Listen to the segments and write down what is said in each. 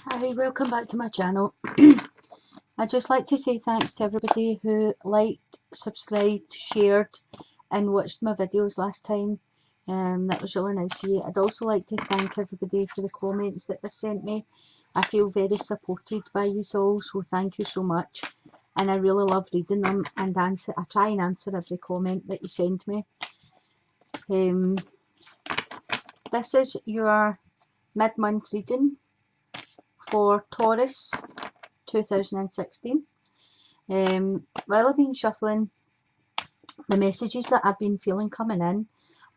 Hi, welcome back to my channel. I'd just like to say thanks to everybody who liked, subscribed, shared and watched my videos last time. That was really nice of you. I'd also like to thank everybody for the comments that they've sent me. I feel very supported by you all, so thank you so much. And I really love reading them and I try and answer every comment that you send me. This is your mid-month reading for Taurus 2016. While I've been shuffling, the messages that I've been feeling coming in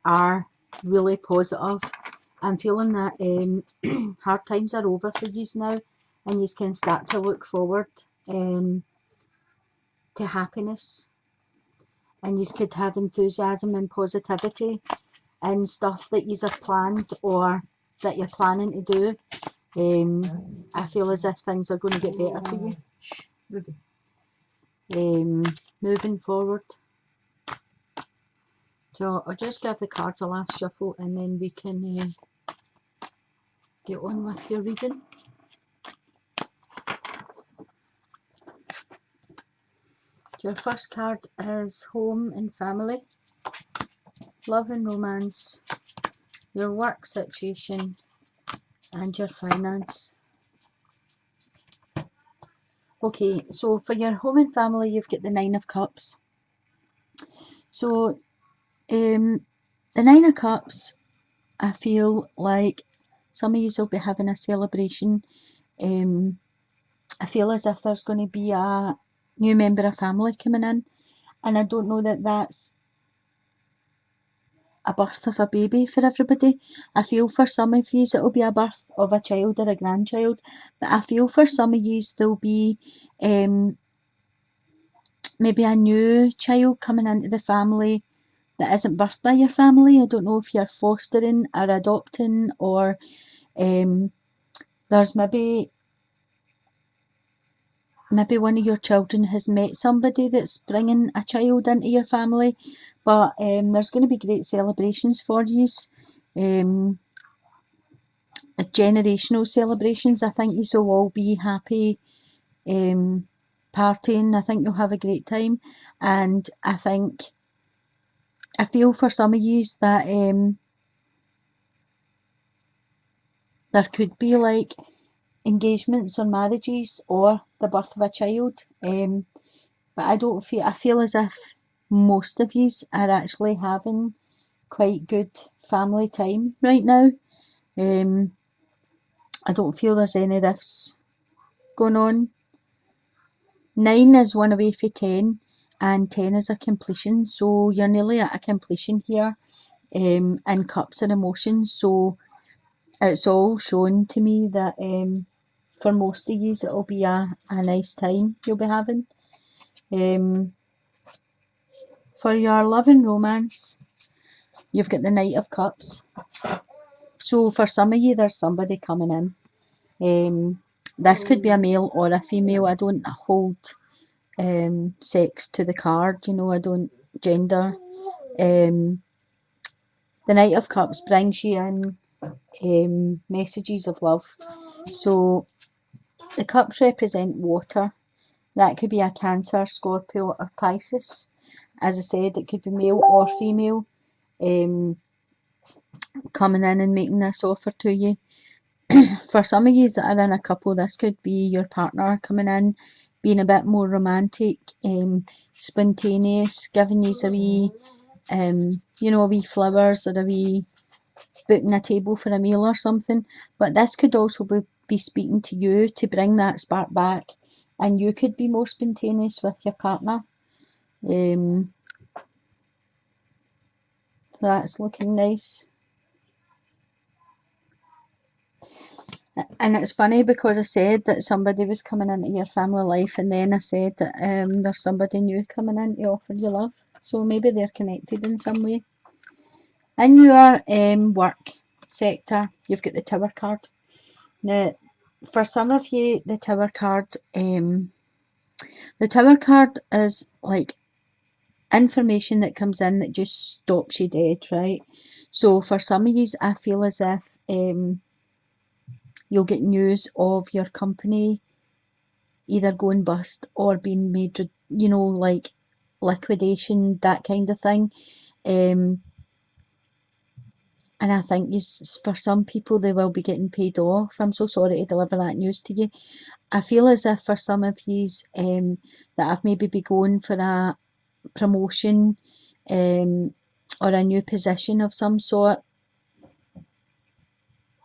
are really positive. I'm feeling that hard times are over for you now, and you can start to look forward to happiness, and you could have enthusiasm and positivity and stuff that you have planned or that you're planning to do. I feel as if things are going to get better for you. Moving forward. So I'll just give the cards a last shuffle and then we can get on with your reading. Your first card is home and family, love and romance, your work situation and your finance. Okay, so for your home and family you've got the Nine of Cups. So the Nine of Cups, I feel like some of you will be having a celebration. I feel as if there's going to be a new member of family coming in, and I don't know that that's a birth of a baby for everybody. I feel for some of you it'll be a birth of a child or a grandchild, but I feel for some of you there'll be maybe a new child coming into the family that isn't birthed by your family. I don't know if you're fostering or adopting, or there's maybe one of your children has met somebody that's bringing a child into your family, but there's going to be great celebrations for you. Generational celebrations. I think you'll all be happy partying. I think you'll have a great time, and I feel for some of you that there could be like engagements or marriages or the birth of a child, but I feel as if most of you are actually having quite good family time right now. I don't feel there's any rifts going on. 9 is one away for 10 and 10 is a completion, so you're nearly at a completion here in cups and emotions. So it's all showing to me that for most of you it'll be a nice time you'll be having. For your love and romance, you've got the Knight of Cups. So for some of you there's somebody coming in. This could be a male or a female. I don't hold sex to the card, I don't gender. The Knight of Cups brings you in messages of love. So the cups represent water. That could be a Cancer, Scorpio or Pisces. As I said, it could be male or female coming in and making this offer to you. For some of you that are in a couple, this could be your partner coming in, being a bit more romantic, spontaneous, giving you a wee, a wee flowers or a wee booking a table for a meal or something. But this could also be speaking to you to bring that spark back, and you could be more spontaneous with your partner. So that's looking nice. And it's funny because I said that somebody was coming into your family life, and then I said that there's somebody new coming in to offer you love. So maybe they're connected in some way. In your work sector, you've got the Tower card. Now, for some of you, the Tower card is like information that comes in that just stops you dead, right? So for some of you, I feel as if You'll get news of your company either going bust or being made, like liquidation, that kind of thing. Um, and I think for some people, they will be getting paid off. I'm so sorry to deliver that news to you. I feel as if for some of yous that have maybe be going for a promotion or a new position of some sort,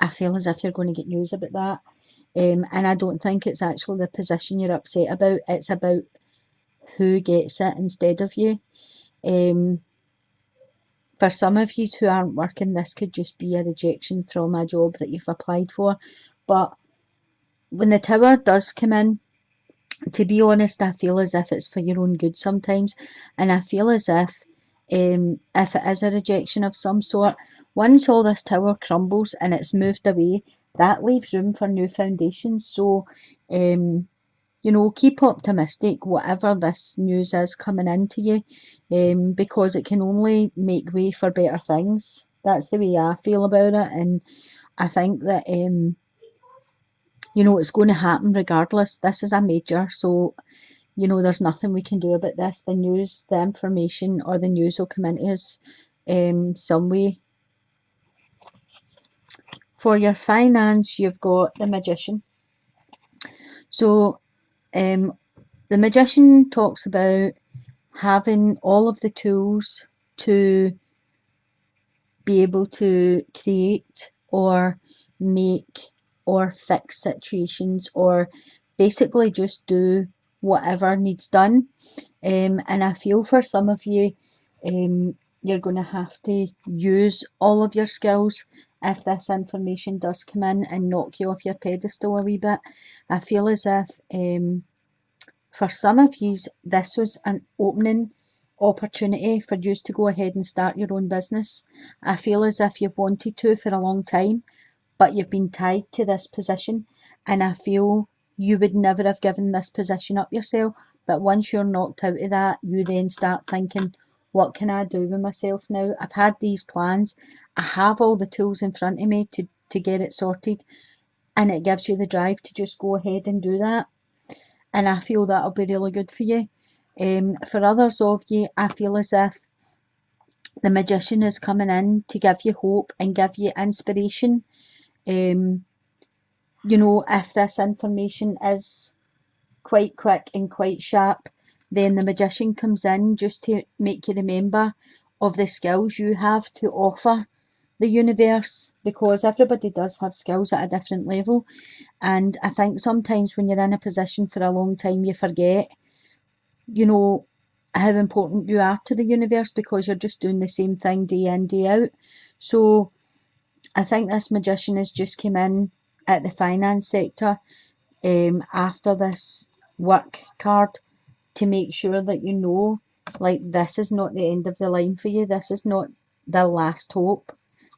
I feel as if you're going to get news about that. And I don't think it's actually the position you're upset about. It's about who gets it instead of you. Um, for some of you who aren't working, this could just be a rejection from a job that you've applied for. But when the tower does come in, to be honest, I feel as if it's for your own good sometimes. And I feel as if it is a rejection of some sort, once all this tower crumbles and it's moved away, that leaves room for new foundations. So, keep optimistic, whatever this news is coming into you, because it can only make way for better things. That's the way I feel about it, and I think that it's going to happen regardless. This is a major, so there's nothing we can do about this. The news, the information, or the news will come into us some way. For your finance, you've got the Magician. So, the Magician talks about having all of the tools to be able to create or make or fix situations, or basically just do whatever needs done. And I feel for some of you, you're going to have to use all of your skills if this information does come in and knock you off your pedestal a wee bit. I feel as if for some of you, this was an opening opportunity for you to go ahead and start your own business. I feel as if you've wanted to for a long time, but you've been tied to this position, and I feel you would never have given this position up yourself. But once you're knocked out of that, you then start thinking, what can I do with myself now? I've had these plans, I have all the tools in front of me to get it sorted, and it gives you the drive to just go ahead and do that. And I feel that'll be really good for you. For others of you, I feel as if the Magician is coming in to give you hope and give you inspiration. If this information is quite quick and quite sharp, then the Magician comes in just to make you remember of the skills you have to offer the universe, because everybody does have skills at a different level. And I think sometimes when you're in a position for a long time, you forget, how important you are to the universe, because you're just doing the same thing day in, day out. So I think this Magician has just come in at the finance sector after this work card, to make sure that like, this is not the end of the line for you. This is not the last hope.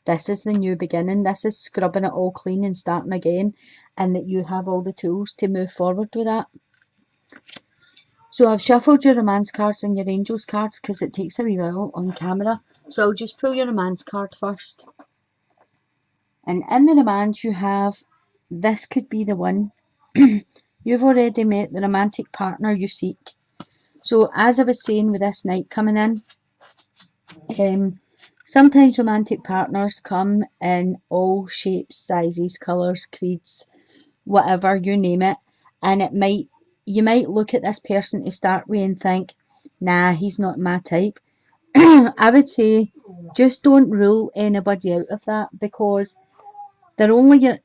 This is the new beginning. This is scrubbing it all clean and starting again, and that you have all the tools to move forward with that. So I've shuffled your romance cards and your angels cards because it takes a wee while on camera. So I'll just pull your romance card first. And in the romance you have, this could be the one. You've already met the romantic partner you seek. So as I was saying with this night coming in, sometimes romantic partners come in all shapes, sizes, colours, creeds, whatever, you name it. And you might look at this person to start with and think, nah, he's not my type. I would say just don't rule anybody out of that, because they're only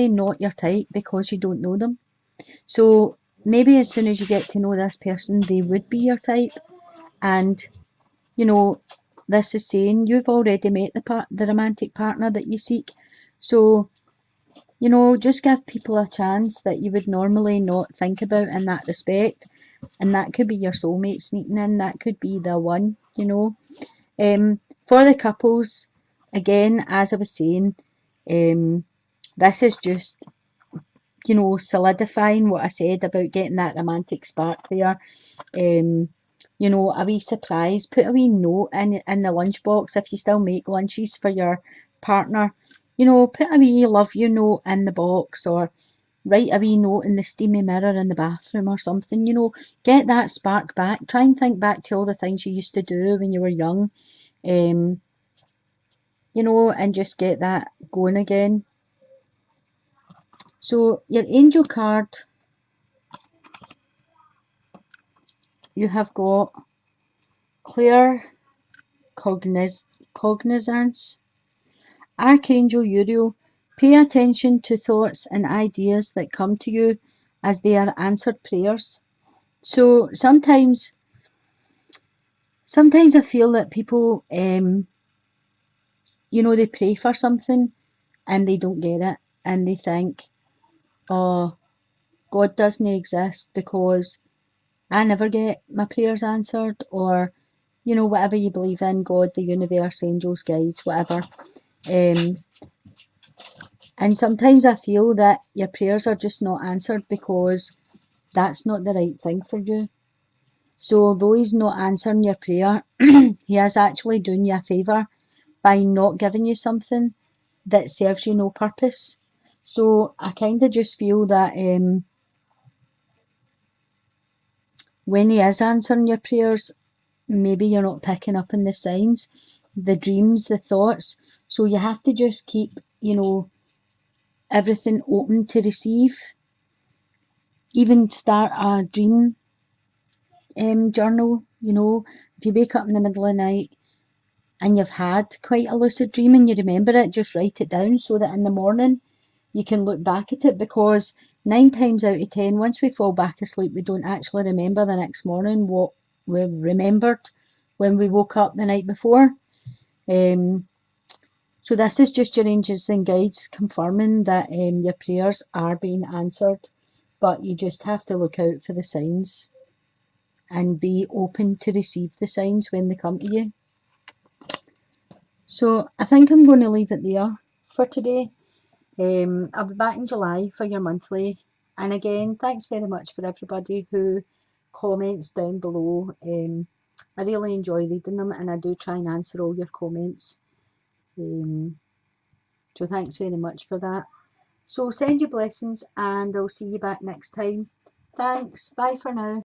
not your type because you don't know them. So maybe as soon as you get to know this person, they would be your type. And this is saying you've already met the romantic partner that you seek. So just give people a chance that you would normally not think about in that respect. And that could be your soulmate sneaking in. That could be the one, For the couples, again, as I was saying, this is just, solidifying what I said about getting that romantic spark there. A wee surprise. Put a wee note in the lunchbox if you still make lunches for your partner. You know, put a wee love you note in the box, or write a wee note in the steamy mirror in the bathroom or something. You know, get that spark back. Try and think back to all the things you used to do when you were young, um, you know, and just get that going again. So your angel card, you have got clear cognizance. Archangel Uriel, pay attention to thoughts and ideas that come to you as they are answered prayers. So sometimes I feel that people, you know, they pray for something and they don't get it, and they think, oh, God doesn't exist because I never get my prayers answered, or, you know, whatever you believe in, God, the universe, angels, guides, whatever. Um, and sometimes I feel that your prayers are just not answered because that's not the right thing for you. So although he's not answering your prayer, he is actually doing you a favour by not giving you something that serves you no purpose. So I kind of just feel that when he is answering your prayers, maybe you're not picking up on the signs, the dreams, the thoughts. So you have to just keep, you know, everything open to receive. Even start a dream journal. You know, if you wake up in the middle of the night and you've had quite a lucid dream and you remember it, just write it down so that in the morning you can look back at it, because 9 times out of 10, once we fall back asleep, we don't actually remember the next morning what we remembered when we woke up the night before. Um, so this is just your angels and guides confirming that your prayers are being answered, but you just have to look out for the signs and be open to receive the signs when they come to you. So I think I'm going to leave it there for today. I'll be back in July for your monthly. And again, thanks very much for everybody who comments down below. I really enjoy reading them, and I do try and answer all your comments. So thanks very much for that. So send your blessings, and I'll see you back next time. Thanks. Bye for now.